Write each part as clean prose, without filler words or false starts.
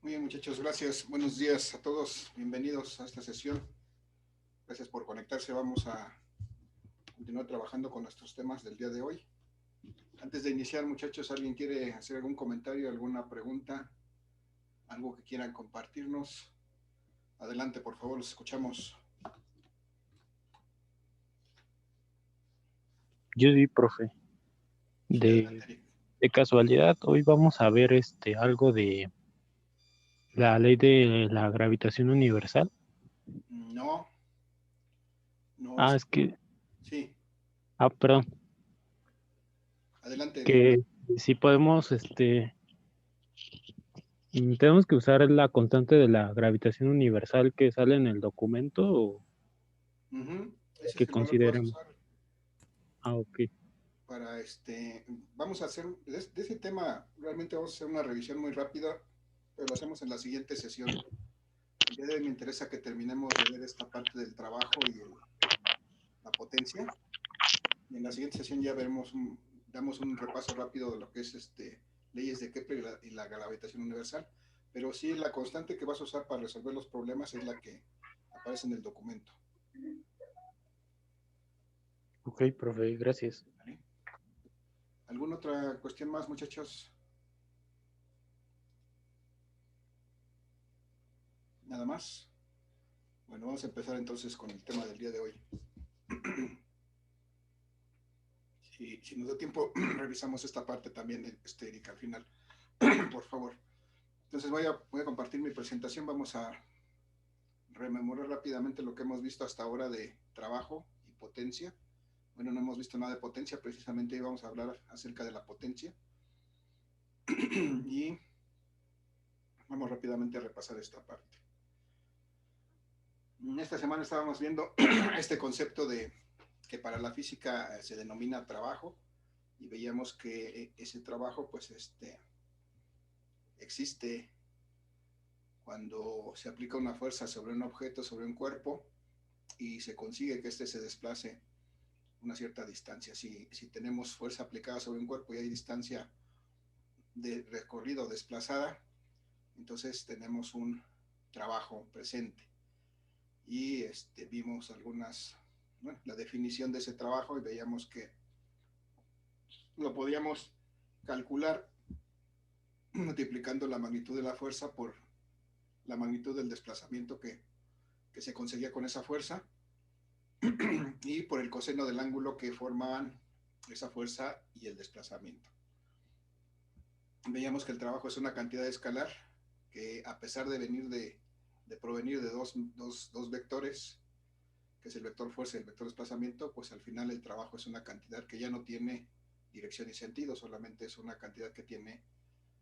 Muy bien, muchachos, gracias. Buenos días a todos. Bienvenidos a esta sesión. Gracias por conectarse. Vamos a continuar trabajando con nuestros temas del día de hoy. Antes de iniciar, muchachos, ¿alguien quiere hacer algún comentario, alguna pregunta, algo que quieran compartirnos? Adelante, por favor, los escuchamos. Yo sí, profe. Sí, adelante, De, Eric. de casualidad, hoy vamos a ver algo de la ley de la gravitación universal. No, no, Ah, es que, sí, perdón, adelante, Eric. que si podemos, tenemos que usar la constante de la gravitación universal que sale en el documento o Ese que es el valor que vas a consideremos. usar Ok, para vamos a hacer, de ese tema, realmente vamos a hacer una revisión muy rápida, pero lo hacemos en la siguiente sesión. El día de hoy me interesa que terminemos de ver esta parte del trabajo y la potencia. Y en la siguiente sesión ya damos un repaso rápido de lo que es leyes de Kepler y la gravitación universal. Pero sí, la constante que vas a usar para resolver los problemas es la que aparece en el documento. ok, profe, gracias. ¿Vale? ¿Alguna otra cuestión más, muchachos? ¿Nada más? Bueno, vamos a empezar entonces con el tema del día de hoy. Si nos da tiempo, revisamos esta parte también, Erika, al final, por favor. Entonces voy a compartir mi presentación. Vamos a rememorar rápidamente lo que hemos visto hasta ahora de trabajo y potencia. Bueno, no hemos visto nada de potencia, precisamente hoy vamos a hablar acerca de la potencia. Y vamos rápidamente a repasar esta parte. Esta semana estábamos viendo este concepto de que para la física se denomina trabajo y veíamos que ese trabajo pues existe cuando se aplica una fuerza sobre un objeto, sobre un cuerpo y se consigue que éste se desplace una cierta distancia. Si tenemos fuerza aplicada sobre un cuerpo y hay distancia de recorrido desplazada, entonces tenemos un trabajo presente. Y vimos bueno, la definición de ese trabajo y veíamos que lo podíamos calcular multiplicando la magnitud de la fuerza por la magnitud del desplazamiento que se conseguía con esa fuerza y por el coseno del ángulo que formaban esa fuerza y el desplazamiento. Veíamos que el trabajo es una cantidad escalar que a pesar de provenir de dos vectores, que es el vector fuerza y el vector desplazamiento, pues al final el trabajo es una cantidad que ya no tiene dirección y sentido, solamente es una cantidad que tiene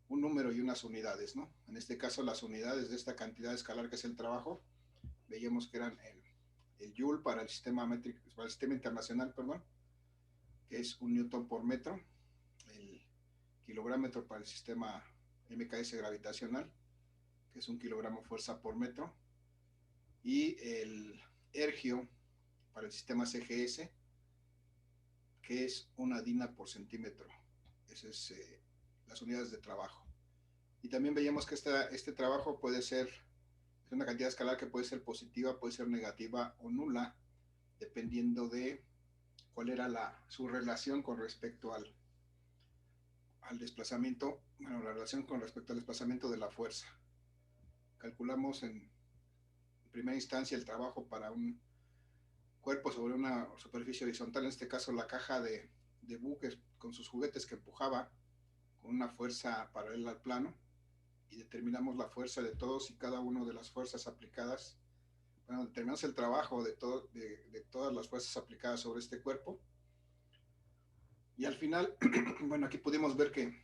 un número y unas unidades, ¿no? En este caso las unidades de esta cantidad escalar que es el trabajo, veíamos que eran el joule para el sistema métrico, para el sistema internacional, perdón, que es un newton por metro, el kilográmetro para el sistema MKS gravitacional, que es un kilogramo fuerza por metro, y el ergio para el sistema CGS, que es una dina por centímetro. Esas es las unidades de trabajo. Y también veíamos que este trabajo puede ser, es una cantidad escalar que puede ser positiva, puede ser negativa o nula, dependiendo de cuál era su relación con respecto al desplazamiento, bueno, la relación con respecto al desplazamiento de la fuerza. Calculamos en primera instancia el trabajo para un cuerpo sobre una superficie horizontal, en este caso la caja de buques con sus juguetes que empujaba con una fuerza paralela al plano y determinamos la fuerza de todos y cada una de las fuerzas aplicadas. Bueno, determinamos el trabajo de todas las fuerzas aplicadas sobre este cuerpo y al final, bueno, aquí pudimos ver que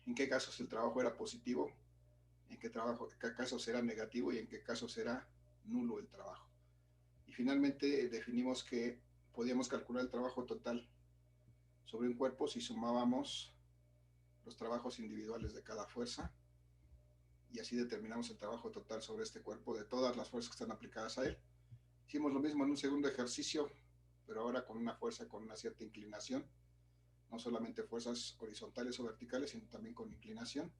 en qué casos el trabajo era positivo, en qué casos era negativo y en qué casos era nulo el trabajo. Y finalmente definimos que podíamos calcular el trabajo total sobre un cuerpo si sumábamos los trabajos individuales de cada fuerza y así determinamos el trabajo total sobre este cuerpo de todas las fuerzas que están aplicadas a él. Hicimos lo mismo en un segundo ejercicio, pero ahora con una fuerza con una cierta inclinación, no solamente fuerzas horizontales o verticales, sino también con inclinación.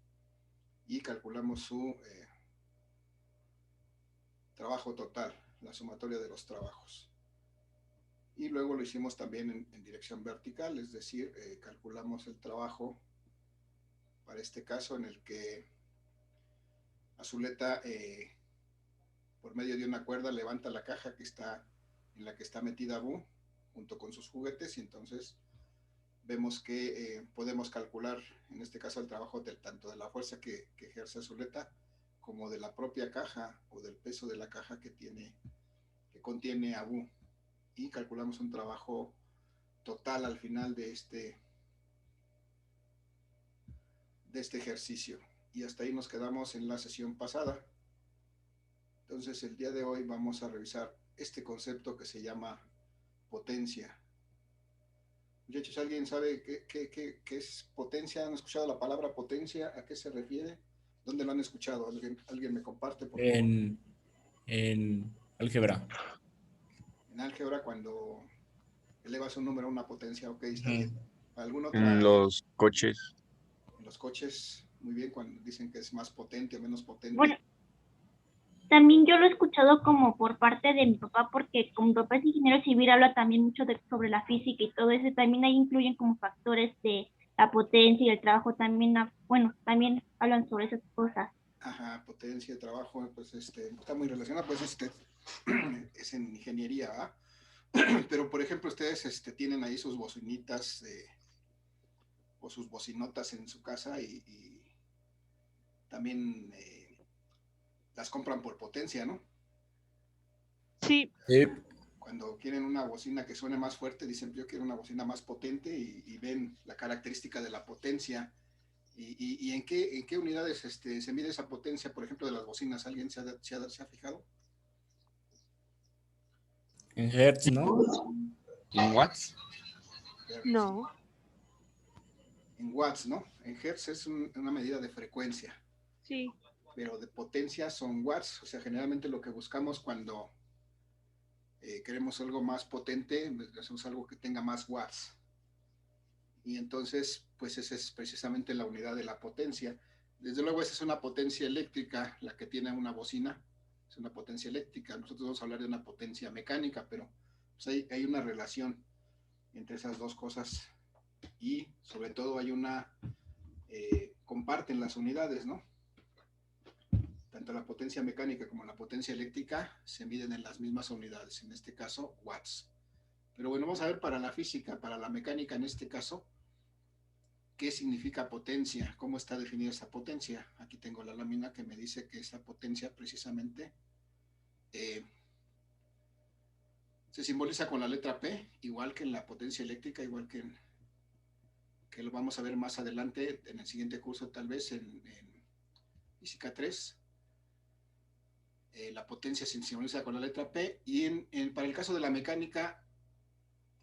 y calculamos su trabajo total, la sumatoria de los trabajos. Y luego lo hicimos también en dirección vertical, es decir, calculamos el trabajo para este caso en el que Azuleta, por medio de una cuerda, levanta la caja que está, en la que está metida Bu, junto con sus juguetes, y entonces vemos que podemos calcular, en este caso, el trabajo tanto de la fuerza que ejerce Azuleta, como de la propia caja o del peso de la caja que contiene a Bu. Y calculamos un trabajo total al final de este ejercicio. Y hasta ahí nos quedamos en la sesión pasada. Entonces, el día de hoy vamos a revisar este concepto que se llama potencia. Muchachos, ¿alguien sabe qué es potencia? ¿Han escuchado la palabra potencia? ¿A qué se refiere? ¿Dónde lo han escuchado? ¿Alguien me comparte, por favor? En álgebra. En álgebra, cuando elevas un número a una potencia, ok, está bien. ¿Alguna otra? En los coches. En los coches, muy bien, cuando dicen que es más potente o menos potente. Bueno, también yo lo he escuchado como por parte de mi papá, porque como mi papá es ingeniero civil, habla también mucho sobre la física y todo eso. También ahí incluyen como factores de la potencia y el trabajo también, bueno, también hablan sobre esas cosas. Ajá, potencia, trabajo, pues está muy relacionado, pues es en ingeniería, ¿verdad? Pero por ejemplo, ustedes tienen ahí sus bocinitas o sus bocinotas en su casa y también las compran por potencia, ¿no? Sí. Cuando quieren una bocina que suene más fuerte, dicen yo quiero una bocina más potente y ven la característica de la potencia. ¿Y en qué unidades se mide esa potencia, por ejemplo, de las bocinas? ¿Alguien se ha fijado? En hertz, ¿no? ¿En watts? No. En watts, ¿no? En hertz es una medida de frecuencia. Sí. Pero de potencia son watts. O sea, generalmente lo que buscamos cuando queremos algo más potente, hacemos algo que tenga más watts. Y entonces, pues esa es precisamente la unidad de la potencia. Desde luego, esa es una potencia eléctrica, la que tiene una bocina, es una potencia eléctrica. Nosotros vamos a hablar de una potencia mecánica, pero pues hay una relación entre esas dos cosas y sobre todo hay comparten las unidades, ¿no? Tanto la potencia mecánica como la potencia eléctrica se miden en las mismas unidades, en este caso watts. Pero bueno, vamos a ver para la física, para la mecánica en este caso, ¿qué significa potencia? ¿Cómo está definida esa potencia? Aquí tengo la lámina que me dice que esa potencia precisamente se simboliza con la letra P, igual que en la potencia eléctrica, igual que lo vamos a ver más adelante en el siguiente curso, tal vez en Física 3. La potencia se simboliza con la letra P y para el caso de la mecánica,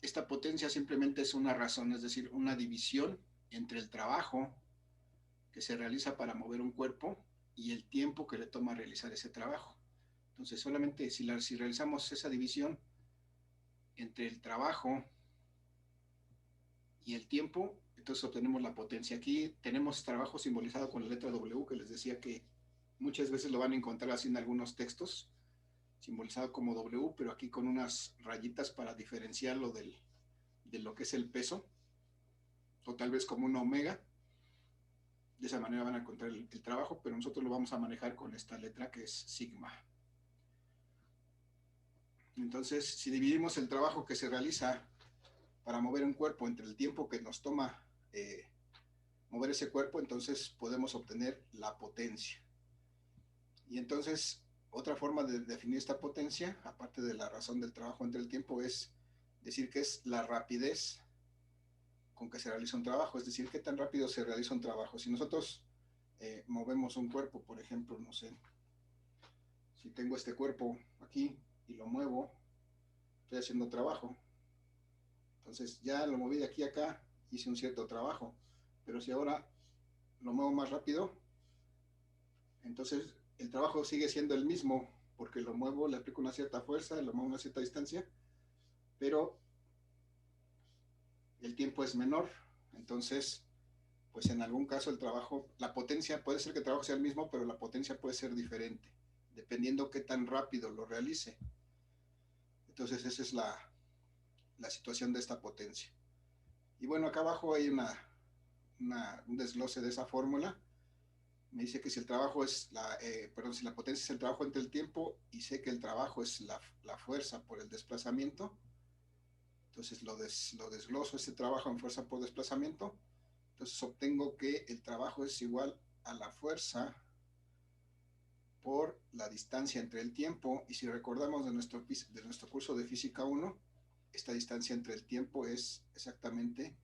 esta potencia simplemente es una razón, es decir, una división entre el trabajo que se realiza para mover un cuerpo y el tiempo que le toma realizar ese trabajo. Entonces, solamente si realizamos esa división entre el trabajo y el tiempo, entonces obtenemos la potencia. Aquí tenemos trabajo simbolizado con la letra W, que les decía que muchas veces lo van a encontrar así en algunos textos, simbolizado como W, pero aquí con unas rayitas para diferenciarlo de lo que es el peso, o tal vez como una omega. De esa manera van a encontrar el trabajo, pero nosotros lo vamos a manejar con esta letra que es sigma. Entonces, si dividimos el trabajo que se realiza para mover un cuerpo entre el tiempo que nos toma mover ese cuerpo, entonces podemos obtener la potencia. Y entonces, otra forma de definir esta potencia, aparte de la razón del trabajo entre el tiempo, es decir que es la rapidez con que se realiza un trabajo, es decir, qué tan rápido se realiza un trabajo. Si nosotros movemos un cuerpo, por ejemplo, no sé, si tengo este cuerpo aquí y lo muevo, estoy haciendo trabajo. Entonces ya lo moví de aquí a acá, hice un cierto trabajo, pero si ahora lo muevo más rápido, entonces el trabajo sigue siendo el mismo, porque lo muevo, le aplico una cierta fuerza, lo muevo a una cierta distancia, pero el tiempo es menor. Entonces pues en algún caso el trabajo, la potencia, puede ser que el trabajo sea el mismo, pero la potencia puede ser diferente, dependiendo qué tan rápido lo realice. Entonces esa es la situación de esta potencia. Y bueno, acá abajo hay un desglose de esa fórmula. Me dice que si el trabajo es si la potencia es el trabajo entre el tiempo y sé que el trabajo es la fuerza por el desplazamiento, entonces lo desgloso este trabajo en fuerza por desplazamiento, entonces obtengo que el trabajo es igual a la fuerza por la distancia entre el tiempo, y si recordamos de nuestro curso de Física 1, esta distancia entre el tiempo es exactamente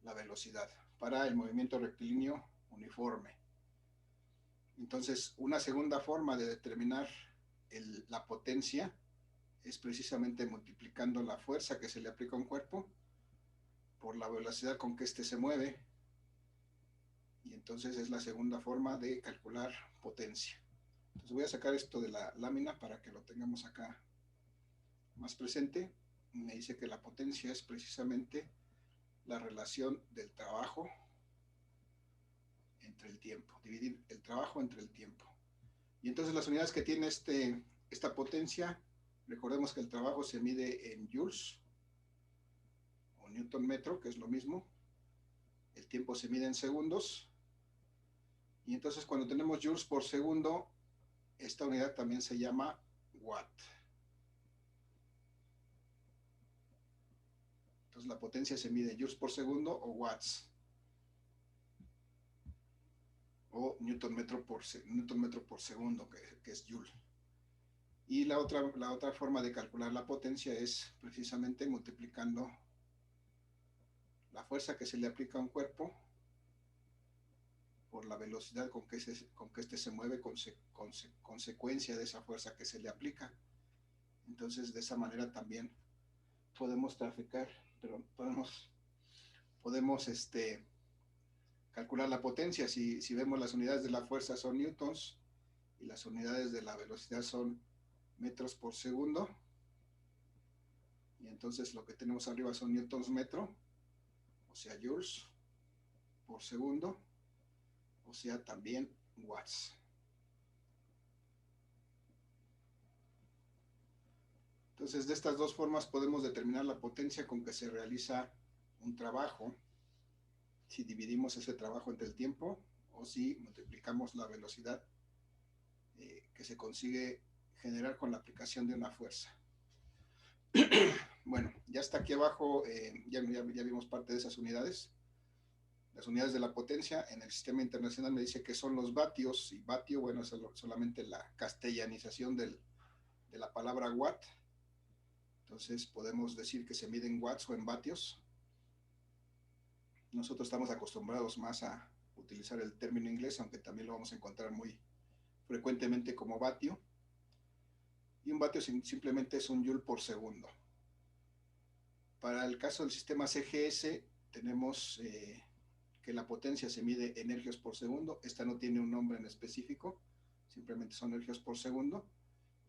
la velocidad para el movimiento rectilíneo uniforme. Entonces, una segunda forma de determinar la potencia es precisamente multiplicando la fuerza que se le aplica a un cuerpo por la velocidad con que éste se mueve, y entonces es la segunda forma de calcular potencia. Entonces voy a sacar esto de la lámina para que lo tengamos acá más presente. Me dice que la potencia es precisamente la relación del trabajo entre el tiempo, dividir el trabajo entre el tiempo. Y entonces las unidades que tiene esta potencia, recordemos que el trabajo se mide en joules o newton metro, que es lo mismo. El tiempo se mide en segundos. Y entonces cuando tenemos joules por segundo, esta unidad también se llama watt. Entonces la potencia se mide en joules por segundo o watts, o newton metro por segundo, que es joule. Y la otra forma de calcular la potencia es precisamente multiplicando la fuerza que se le aplica a un cuerpo por la velocidad con que éste se mueve, consecuencia de esa fuerza que se le aplica. Entonces de esa manera también podemos calcular la potencia. Si vemos, las unidades de la fuerza son newtons y las unidades de la velocidad son metros por segundo, y entonces lo que tenemos arriba son newtons metro, o sea joules por segundo, o sea también watts. Entonces de estas dos formas podemos determinar la potencia con que se realiza un trabajo, si dividimos ese trabajo entre el tiempo o si multiplicamos la velocidad que se consigue generar con la aplicación de una fuerza. Bueno, ya está aquí abajo, ya vimos parte de esas unidades. Las unidades de la potencia en el sistema internacional me dice que son los vatios, y vatio, bueno, es solamente la castellanización de la palabra watt. Entonces podemos decir que se mide en watts o en vatios. Nosotros estamos acostumbrados más a utilizar el término inglés, aunque también lo vamos a encontrar muy frecuentemente como vatio. Y un vatio simplemente es un joule por segundo. Para el caso del sistema CGS tenemos que la potencia se mide en ergios por segundo. Esta no tiene un nombre en específico, simplemente son ergios por segundo.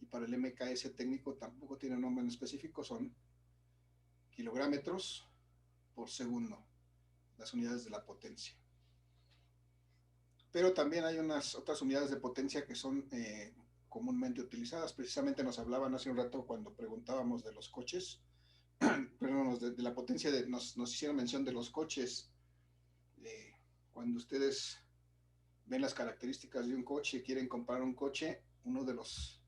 Y para el MKS técnico tampoco tiene un nombre en específico, son kilográmetros por segundo, las unidades de la potencia. Pero también hay unas otras unidades de potencia que son comúnmente utilizadas. Precisamente nos hablaban hace un rato cuando preguntábamos de los coches, perdón, de la potencia, nos hicieron mención de los coches. Cuando ustedes ven las características de un coche y quieren comprar un coche, uno de los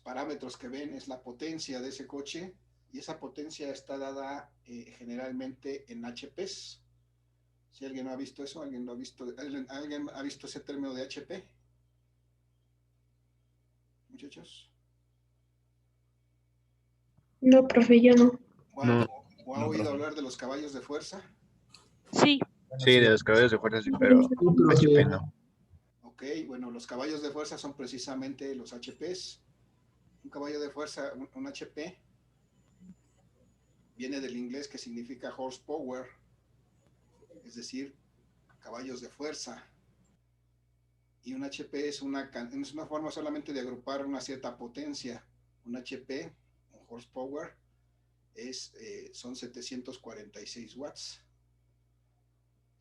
parámetros que ven es la potencia de ese coche, y esa potencia está dada generalmente en HPs. Si alguien no ha visto eso, ¿alguien ha visto ese término de HP? Muchachos. No, profe, yo no. Bueno, No. ¿o ha oído hablar de los caballos de fuerza? Sí, Sí, de los caballos de fuerza, sí, pero HP no. Ok, bueno, los caballos de fuerza son precisamente los HPs. Un caballo de fuerza, un HP, viene del inglés que significa horsepower, es decir, caballos de fuerza. Y un HP es una forma solamente de agrupar una cierta potencia. Un HP, un horsepower, son 746 watts.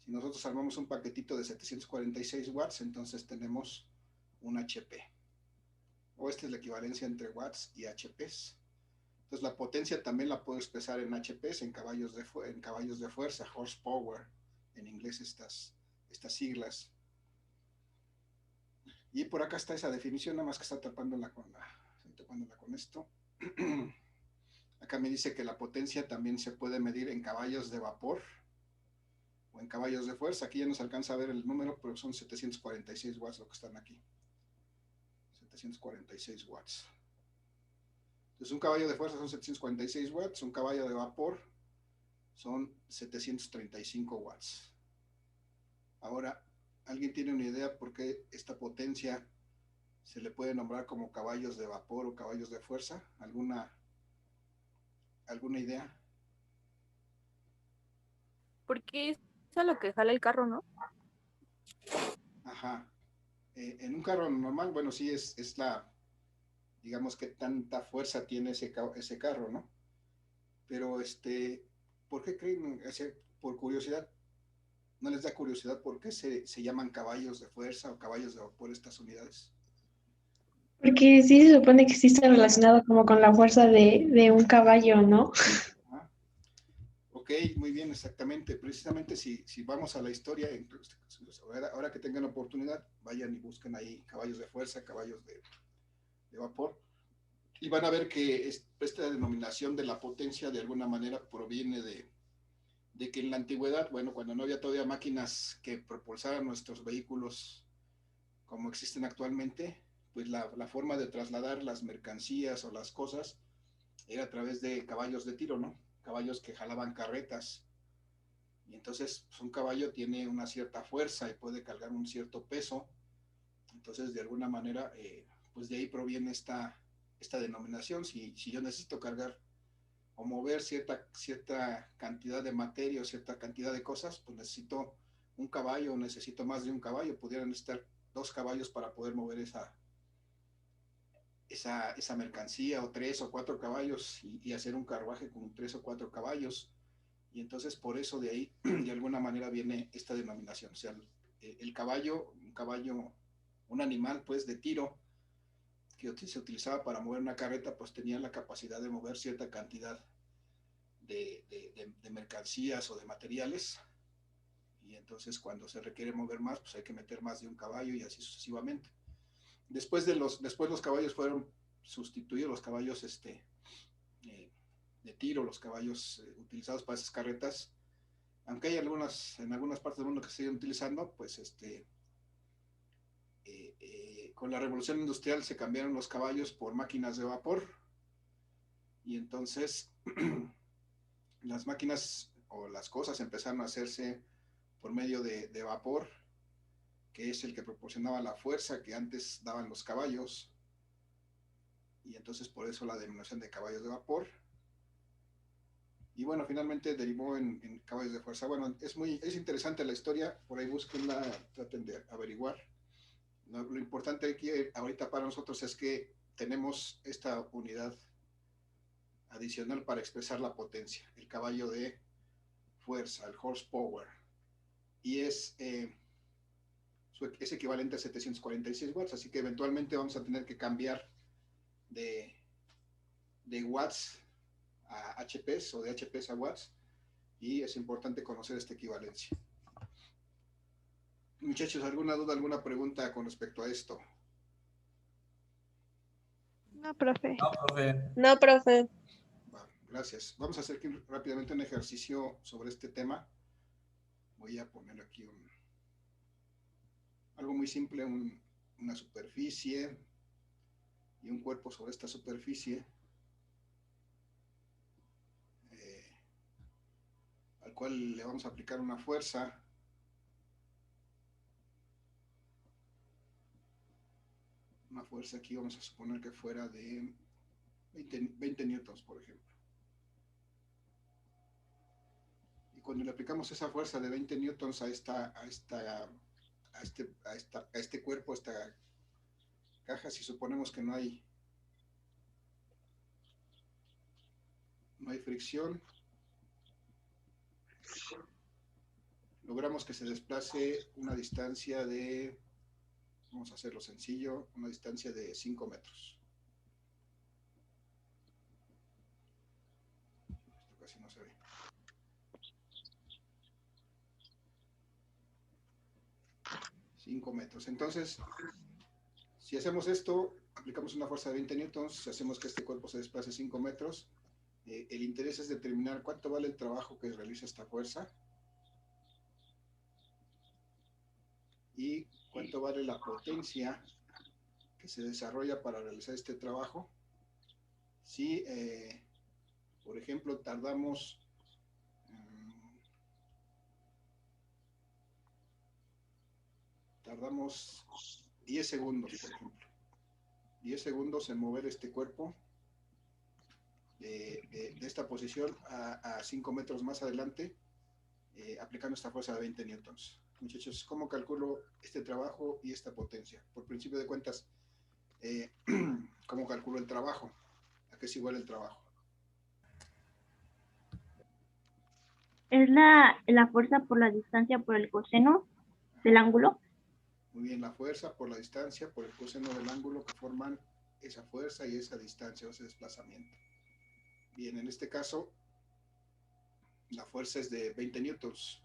Si nosotros armamos un paquetito de 746 watts, entonces tenemos un HP. O esta es la equivalencia entre watts y HPs. Entonces la potencia también la puedo expresar en HPs, en caballos de fuerza, horsepower, en inglés estas siglas. Y por acá está esa definición, nada más que está tapándola con esto. Acá me dice que la potencia también se puede medir en caballos de vapor o en caballos de fuerza. Aquí ya nos alcanza a ver el número, pero son 746 watts lo que están aquí. 746 watts. Entonces un caballo de fuerza son 746 watts, un caballo de vapor son 735 watts. Ahora, ¿alguien tiene una idea por qué esta potencia se le puede nombrar como caballos de vapor o caballos de fuerza? ¿Alguna idea? Porque es a lo que jala el carro, ¿no? Ajá. En un carro normal, bueno, sí es la, digamos que tanta fuerza tiene ese carro, ¿no? Pero ¿por qué creen? Por curiosidad, ¿no les da curiosidad por qué se llaman caballos de fuerza o caballos de vapor estas unidades? Porque sí se supone que sí está relacionado como con la fuerza de un caballo, ¿no? Ah, ok, muy bien, exactamente. Precisamente si vamos a la historia, ahora que tengan oportunidad, vayan y busquen ahí caballos de fuerza, caballos de vapor, y van a ver que esta denominación de la potencia de alguna manera proviene de que en la antigüedad, bueno, cuando no había todavía máquinas que propulsaran nuestros vehículos como existen actualmente, pues la forma de trasladar las mercancías o las cosas era a través de caballos de tiro, ¿no? Caballos que jalaban carretas. Y entonces pues, un caballo tiene una cierta fuerza y puede cargar un cierto peso. Entonces, de alguna manera, pues de ahí proviene esta denominación. Si yo necesito cargar o mover cierta cantidad de materia o cierta cantidad de cosas, pues necesito un caballo o necesito más de un caballo. Pudieran estar 2 caballos para poder mover esa mercancía, o 3 o 4 caballos y hacer un carruaje con 3 o 4 caballos. Y entonces por eso de ahí de alguna manera viene esta denominación. O sea, el caballo, un animal pues de tiro que se utilizaba para mover una carreta, pues tenía la capacidad de mover cierta cantidad de mercancías o de materiales. Y entonces cuando se requiere mover más, pues hay que meter más de un caballo y así sucesivamente. Después los caballos fueron sustituidos, los caballos de tiro, los caballos utilizados para esas carretas, aunque hay en algunas partes del mundo que se siguen utilizando, pues con la revolución industrial se cambiaron los caballos por máquinas de vapor, y entonces las máquinas o las cosas empezaron a hacerse por medio de vapor, que es el que proporcionaba la fuerza que antes daban los caballos, y entonces por eso la denominación de caballos de vapor. Y bueno, finalmente derivó en caballos de fuerza. Bueno, es interesante la historia, por ahí búsquenla, traten de averiguar. Lo importante aquí ahorita para nosotros es que tenemos esta unidad adicional para expresar la potencia, el caballo de fuerza, el horsepower, y es equivalente a 746 watts, así que eventualmente vamos a tener que cambiar de watts a HPs o de HPs a watts, y es importante conocer esta equivalencia. Muchachos, ¿alguna duda, alguna pregunta con respecto a esto? No, profe. No, profe. No, profe. Bueno, gracias. Vamos a hacer aquí rápidamente un ejercicio sobre este tema. Voy a poner aquí algo muy simple, una superficie y un cuerpo sobre esta superficie, al cual le vamos a aplicar una fuerza aquí, vamos a suponer que fuera de 20 newtons, por ejemplo. Y cuando le aplicamos esa fuerza de 20 newtons a este cuerpo, a esta caja, si suponemos que no hay no hay fricción. Logramos que se desplace una distancia de, vamos a hacerlo sencillo, una distancia de 5 metros. Esto casi no se ve. $5 metros. Entonces, si hacemos esto, aplicamos una fuerza de 20 newtons, si hacemos que este cuerpo se desplace 5 metros, el interés es determinar cuánto vale el trabajo que realiza esta fuerza y cuánto vale la potencia que se desarrolla para realizar este trabajo. Si, por ejemplo, tardamos 10 segundos, por ejemplo. 10 segundos en mover este cuerpo de esta posición a 5 metros más adelante, aplicando esta fuerza de 20 newtons. Muchachos, ¿cómo calculo este trabajo y esta potencia? Por principio de cuentas, ¿cómo calculo el trabajo? ¿A qué es igual el trabajo? Es la fuerza por la distancia por el coseno del ángulo. Muy bien, la fuerza por la distancia por el coseno del ángulo que forman esa fuerza y esa distancia o ese desplazamiento. Bien, en este caso, la fuerza es de 20 newtons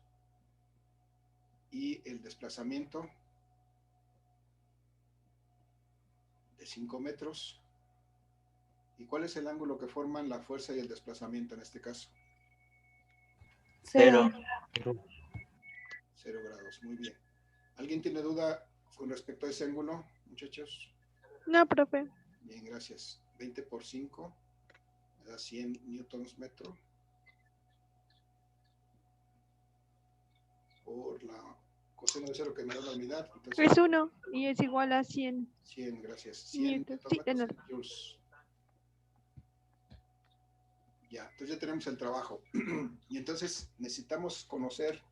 y el desplazamiento de 5 metros. ¿Y cuál es el ángulo que forman la fuerza y el desplazamiento en este caso? 0. 0 grados, muy bien. ¿Alguien tiene duda con respecto a ese ángulo, muchachos? No, profe. Bien, gracias. 20 por 5 me da 100 newtons metro por la coseno de 0 que me da la unidad. Entonces, Es 1 y es igual a 100. 100, gracias. 100 Newton. Sí, de metros nada. en joules. Ya, entonces ya tenemos el trabajo. Y entonces necesitamos conocer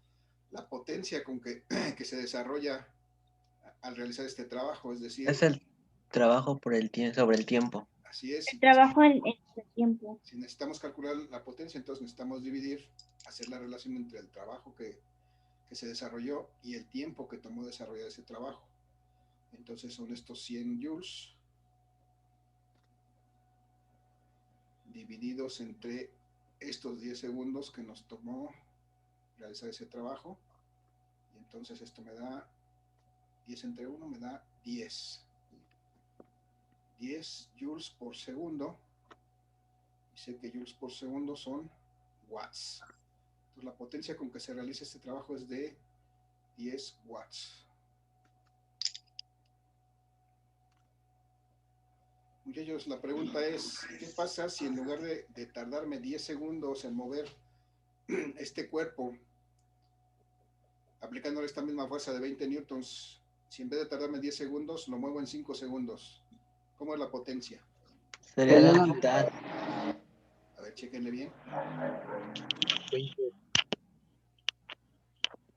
la potencia con que se desarrolla al realizar este trabajo, es decir, Es el trabajo por el sobre el tiempo. así es. El trabajo en el tiempo. Si necesitamos calcular la potencia, entonces necesitamos dividir, hacer la relación entre el trabajo que se desarrolló y el tiempo que tomó desarrollar ese trabajo. Entonces son estos 100 joules divididos entre estos 10 segundos que nos tomó realizar ese trabajo. Y entonces esto me da 10 entre 1, me da 10. 10 joules por segundo. Y sé que joules por segundo son watts. Entonces la potencia con que se realiza este trabajo es de 10 watts. Muchachos, la pregunta es, ¿qué pasa si en lugar de tardarme 10 segundos en mover este cuerpo, aplicándole esta misma fuerza de 20 newtons, si en vez de tardarme 10 segundos, lo muevo en 5 segundos? ¿Cómo es la potencia? Sería la mitad. A ver, chéquenle bien.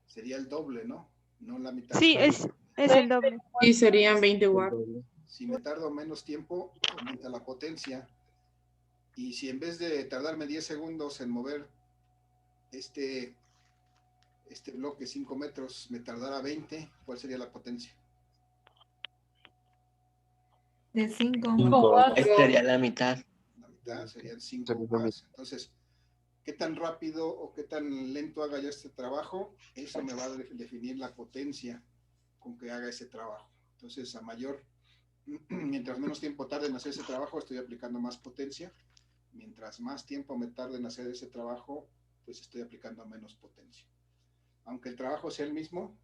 Sería el doble, ¿no? No la mitad. Sí, es el doble. Sí, serían 20 watts. Si me tardo menos tiempo, aumenta la potencia. Y si en vez de tardarme 10 segundos en mover este bloque 5 metros, me tardara 20, ¿cuál sería la potencia? De 5. Esta sería la mitad. La mitad serían 5 watts. Entonces, ¿qué tan rápido o qué tan lento haga yo este trabajo? Eso me va a definir la potencia con que haga ese trabajo. Entonces, mientras menos tiempo tarde en hacer ese trabajo, estoy aplicando más potencia. Mientras más tiempo me tarde en hacer ese trabajo, pues estoy aplicando menos potencia. Aunque el trabajo sea el mismo,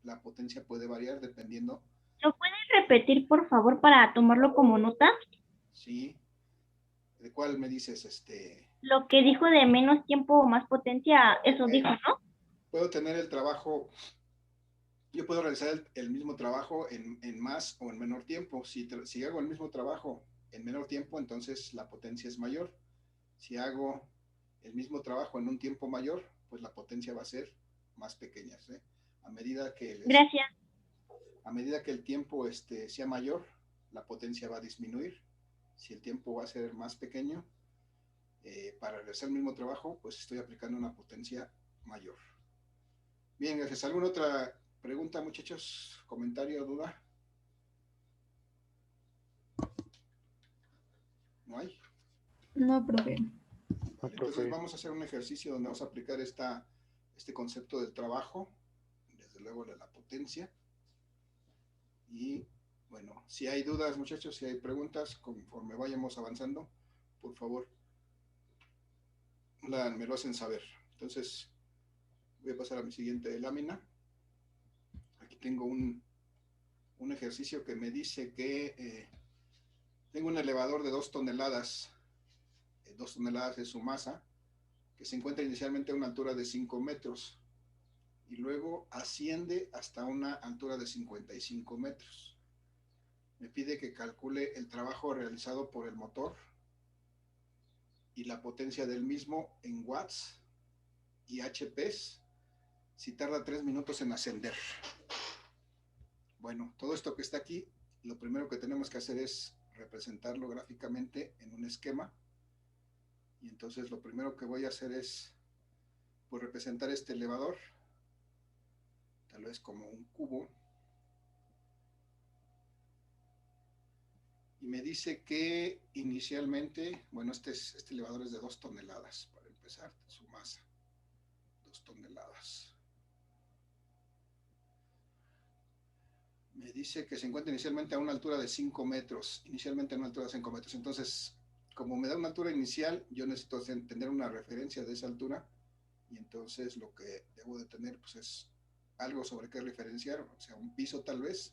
la potencia puede variar dependiendo. ¿Lo puedes repetir, por favor, para tomarlo como nota? Sí. ¿De cuál me dices? Lo que dijo de menos tiempo o más potencia, eso dijo, ¿no? Puedo tener el trabajo, yo puedo realizar el mismo trabajo en más o en menor tiempo. Si hago el mismo trabajo en menor tiempo, entonces la potencia es mayor. Si hago el mismo trabajo en un tiempo mayor, pues la potencia va a ser más pequeña, ¿sí? A medida que el tiempo sea mayor, la potencia va a disminuir. Si el tiempo va a ser más pequeño, para realizar el mismo trabajo, pues estoy aplicando una potencia mayor. Bien, gracias. ¿Alguna otra pregunta, muchachos? ¿Comentario, duda? ¿No hay? No, profe. Vale, entonces vamos a hacer un ejercicio donde vamos a aplicar este concepto del trabajo, desde luego de la potencia. Y bueno, si hay dudas, muchachos, si hay preguntas, conforme vayamos avanzando, por favor, me lo hacen saber. Entonces, voy a pasar a mi siguiente lámina. Aquí tengo un ejercicio que me dice que tengo un elevador de 2 toneladas. 2 toneladas es su masa, que se encuentra inicialmente a una altura de 5 metros y luego asciende hasta una altura de 55 metros. Me pide que calcule el trabajo realizado por el motor y la potencia del mismo en watts y HPs si tarda 3 minutos en ascender. Bueno, todo esto que está aquí, lo primero que tenemos que hacer es representarlo gráficamente en un esquema. Y entonces lo primero que voy a hacer es pues, representar este elevador, tal vez como un cubo. Y me dice que inicialmente, bueno, este elevador es de 2 toneladas, para empezar, su masa, 2 toneladas. Me dice que se encuentra inicialmente a una altura de 5 metros, inicialmente a una altura de 5 metros. Entonces, como me da una altura inicial, yo necesito tener una referencia de esa altura, y entonces lo que debo de tener pues es algo sobre qué referenciar, o sea, un piso tal vez,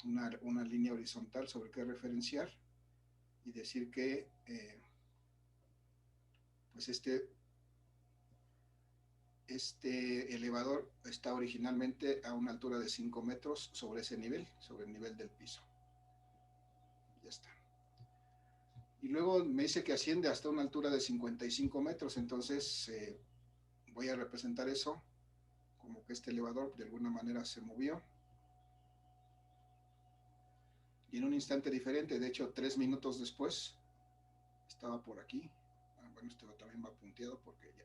una línea horizontal sobre qué referenciar, y decir que pues este elevador está originalmente a una altura de 5 metros sobre ese nivel, sobre el nivel del piso. Ya está. Y luego me dice que asciende hasta una altura de 55 metros, entonces voy a representar eso como que este elevador de alguna manera se movió. Y en un instante diferente, de hecho 3 minutos después, estaba por aquí. Bueno, este también va punteado porque ya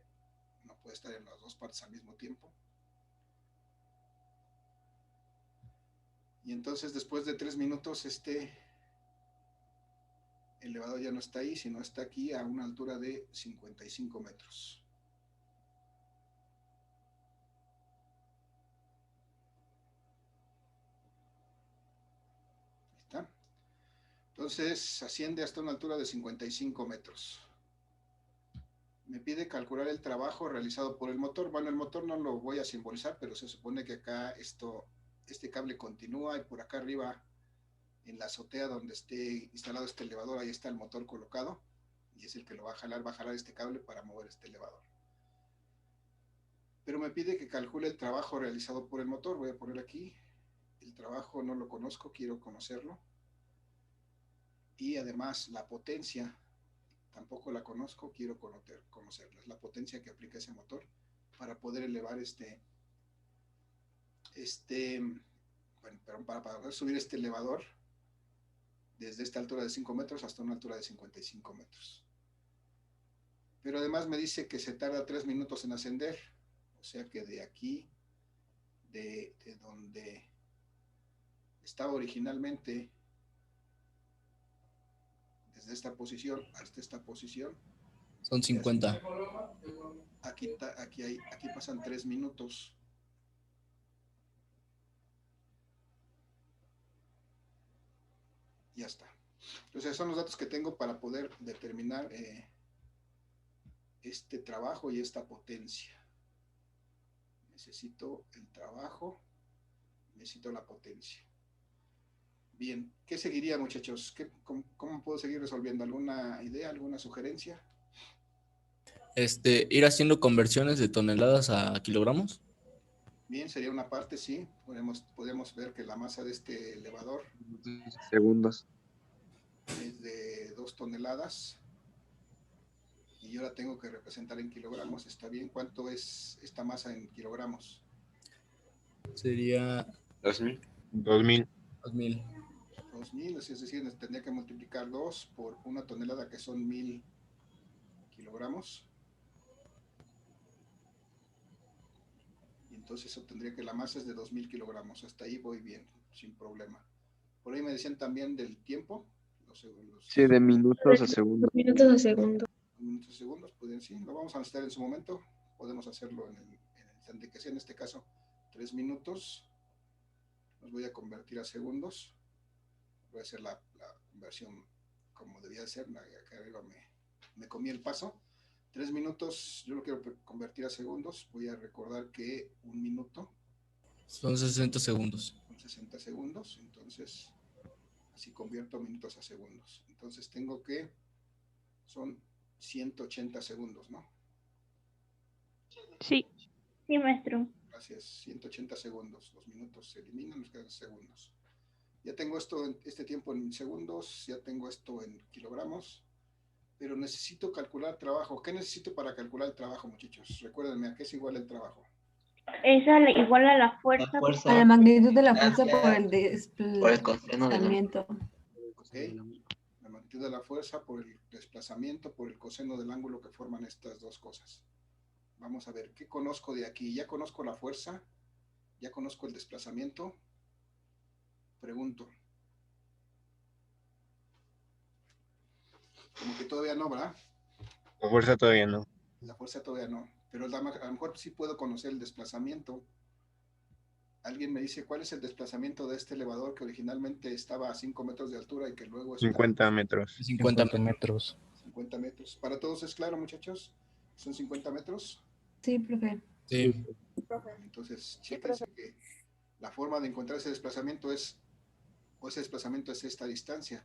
no puede estar en las dos partes al mismo tiempo. Y entonces después de 3 minutos, este elevador ya no está ahí, sino está aquí a una altura de 55 metros. ¿Está? Entonces asciende hasta una altura de 55 metros. Me pide calcular el trabajo realizado por el motor. Bueno, el motor no lo voy a simbolizar, pero se supone que acá este cable continúa y por acá arriba en la azotea donde esté instalado este elevador, ahí está el motor colocado y es el que lo va a jalar este cable para mover este elevador. Pero me pide que calcule el trabajo realizado por el motor. Voy a poner aquí, el trabajo no lo conozco, quiero conocerlo. Y además la potencia, tampoco la conozco, quiero conocerla. Es la potencia que aplica ese motor para poder elevar para poder subir este elevador desde esta altura de 5 metros hasta una altura de 55 metros. Pero además me dice que se tarda 3 minutos en ascender, o sea que de aquí, de donde estaba originalmente, desde esta posición hasta esta posición, son 50. Aquí pasan 3 minutos. Ya está. Entonces son los datos que tengo para poder determinar este trabajo y esta potencia. Necesito el trabajo, necesito la potencia. Bien, ¿qué seguiría, muchachos? ¿Cómo puedo seguir resolviendo? ¿Alguna idea, alguna sugerencia? Ir haciendo conversiones de toneladas a kilogramos. Bien, sería una parte, sí. Podemos ver que la masa de este elevador Segundos. es de 2 toneladas. Y yo la tengo que representar en kilogramos. ¿Está bien? ¿Cuánto es esta masa en kilogramos? Sería 2000. 2000. 2000. 2000, es decir, tendría que multiplicar 2 por 1 tonelada, que son 1000 kilogramos. Y entonces obtendría que la masa es de 2000 kilogramos. Hasta ahí voy bien, sin problema. Por ahí me decían también del tiempo. Sí, de minutos a segundos. Minutos a segundo. Minutos a segundos, pueden sí. Lo vamos a necesitar en su momento. Podemos hacerlo en el instante que sea. En este caso, 3 minutos. Los voy a convertir a segundos. Voy a hacer la conversión como debía de ser. Acá arriba me comí el paso. 3 minutos, yo lo quiero convertir a segundos. Voy a recordar que 1 minuto Son 60 segundos. son 60 segundos. Entonces, así convierto minutos a segundos. Entonces tengo que, son 180 segundos, ¿no? Sí. Sí, maestro. Gracias, 180 segundos. Los minutos se eliminan, nos quedan segundos. Ya tengo este tiempo en segundos, ya tengo esto en kilogramos, pero necesito calcular trabajo. ¿Qué necesito para calcular el trabajo, muchachos? Recuérdenme, ¿a qué es igual el trabajo? Es igual a la fuerza. La fuerza. A la magnitud de la fuerza Gracias. por el Por el coseno de la... desplazamiento. ¿Ok? La magnitud de la fuerza por el desplazamiento, por el coseno del ángulo que forman estas dos cosas. Vamos a ver, ¿qué conozco de aquí? Ya conozco la fuerza, ya conozco el desplazamiento. Pregunto. Como que todavía no, ¿verdad? La fuerza todavía no. La fuerza todavía no, pero a lo mejor sí puedo conocer el desplazamiento. Alguien me dice, ¿cuál es el desplazamiento de este elevador que originalmente estaba a 5 metros de altura y que luego está 50 metros. 50 metros. 50 metros? ¿Para todos es claro, muchachos? ¿Son 50 metros? Sí, profe. Sí. Entonces, chéquense que la forma de encontrar ese desplazamiento es esta distancia,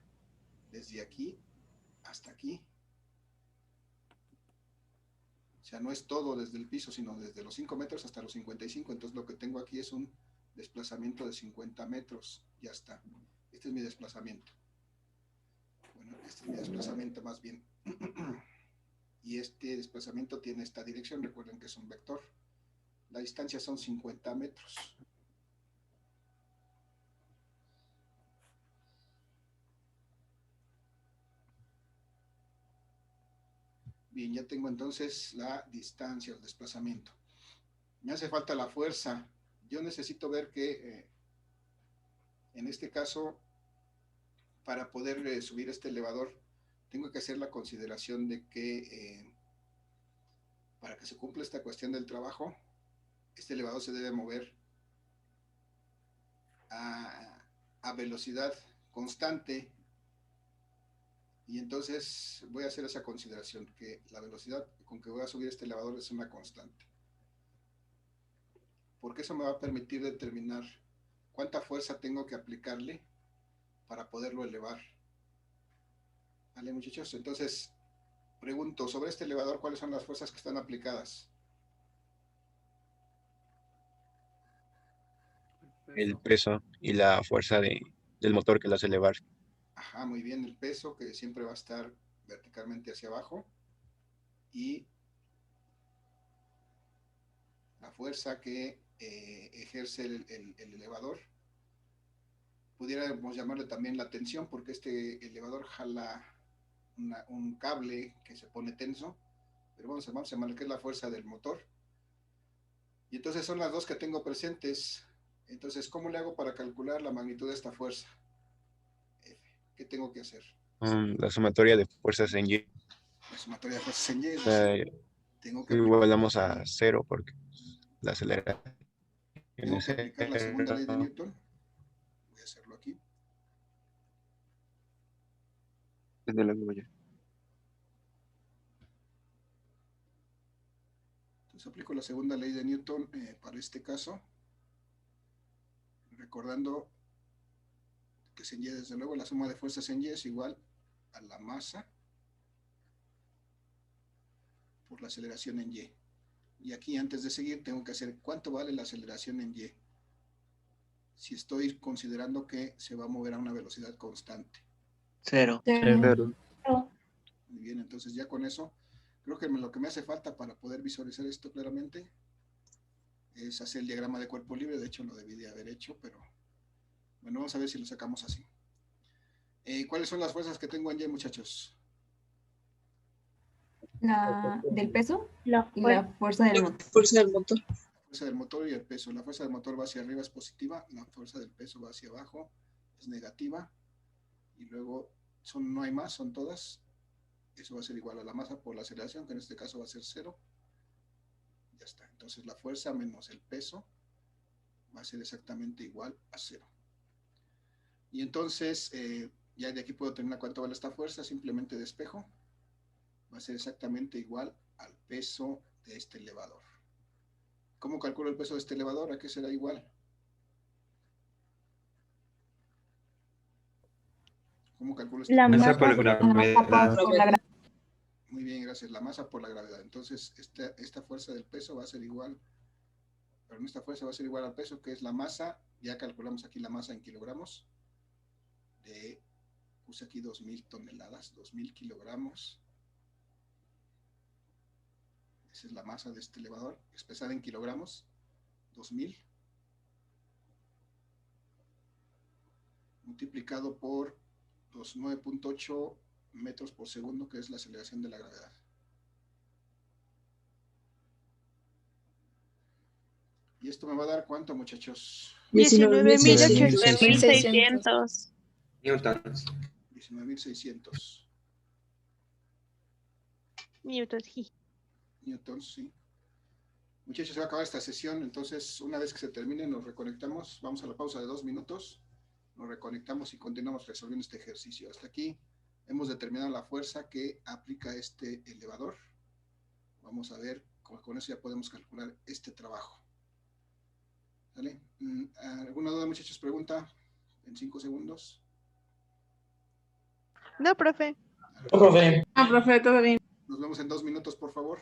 desde aquí hasta aquí. O sea, no es todo desde el piso, sino desde los 5 metros hasta los 55. Entonces, lo que tengo aquí es un desplazamiento de 50 metros. Ya está. Este es mi desplazamiento. Bueno, este es mi desplazamiento más bien. Y este desplazamiento tiene esta dirección. Recuerden que es un vector. La distancia son 50 metros. Bien, ya tengo entonces la distancia, el desplazamiento. Me hace falta la fuerza. Yo necesito ver que, en este caso, para poder subir este elevador, tengo que hacer la consideración de que para que se cumpla esta cuestión del trabajo, este elevador se debe mover a velocidad constante. Y entonces voy a hacer esa consideración, que la velocidad con que voy a subir este elevador es una constante. Porque eso me va a permitir determinar cuánta fuerza tengo que aplicarle para poderlo elevar. ¿Vale, muchachos? Entonces, pregunto, sobre este elevador, ¿cuáles son las fuerzas que están aplicadas? El peso y la fuerza del motor que lo hace elevar. Ajá, muy bien, el peso que siempre va a estar verticalmente hacia abajo y la fuerza que ejerce el elevador. Pudiéramos llamarle también la tensión, porque este elevador jala un cable que se pone tenso, pero vamos a llamarle que es la fuerza del motor. Y entonces son las dos que tengo presentes. Entonces, ¿cómo le hago para calcular la magnitud de esta fuerza? ¿Qué tengo que hacer? La sumatoria de fuerzas en Y. La sumatoria de fuerzas en Y. Tengo que igualamos a 0 porque la aceleración tengo que aplicar la segunda ley de Newton. Voy a hacerlo aquí. Desde la huella. Entonces aplico la segunda ley de Newton para este caso. Recordando que en Y, desde luego, la suma de fuerzas en Y es igual a la masa por la aceleración en Y. Y aquí, antes de seguir, tengo que hacer cuánto vale la aceleración en Y. Si estoy considerando que se va a mover a una velocidad constante. 0. Muy bien, entonces ya con eso, creo que lo que me hace falta para poder visualizar esto claramente es hacer el diagrama de cuerpo libre. De hecho, lo debí de haber hecho, pero bueno, vamos a ver si lo sacamos así. ¿Cuáles son las fuerzas que tengo en Y, muchachos? del peso La y la fuerza del motor. Fuerza del motor. La fuerza del motor y el peso. La fuerza del motor va hacia arriba, es positiva. La fuerza del peso va hacia abajo, es negativa. Y luego no hay más, son todas. Eso va a ser igual a la masa por la aceleración, que en este caso va a ser 0. Ya está. Entonces la fuerza menos el peso va a ser exactamente igual a 0. Y entonces, ya de aquí puedo determinar cuánto vale esta fuerza, simplemente despejo. Va a ser exactamente igual al peso de este elevador. ¿Cómo calculo el peso de este elevador? ¿A qué será igual? ¿Cómo calculo este La peso? Masa por gravedad. Muy bien, gracias. La masa por la gravedad. Entonces, esta fuerza del peso va a ser igual, perdón, esta fuerza va a ser igual al peso, que es la masa. Ya calculamos aquí la masa en kilogramos. Puse aquí 2.000 toneladas, 2.000 kilogramos. Esa es la masa de este elevador, expresada en kilogramos, 2.000. Multiplicado por los 9.8 metros por segundo, que es la aceleración de la gravedad. ¿Y esto me va a dar cuánto, muchachos? 19.600 Newtons. 19.600 newtons. newtons, sí. Muchachos, se va a acabar esta sesión, entonces una vez que se termine nos reconectamos, vamos a la pausa de 2 minutos, nos reconectamos y continuamos resolviendo este ejercicio. Hasta aquí hemos determinado la fuerza que aplica este elevador. Vamos a ver, con eso ya podemos calcular este trabajo. ¿Vale? ¿Alguna duda, muchachos? Pregunta en 5 segundos. No, profe. Profe, todo bien. Nos vemos en 2 minutos, por favor.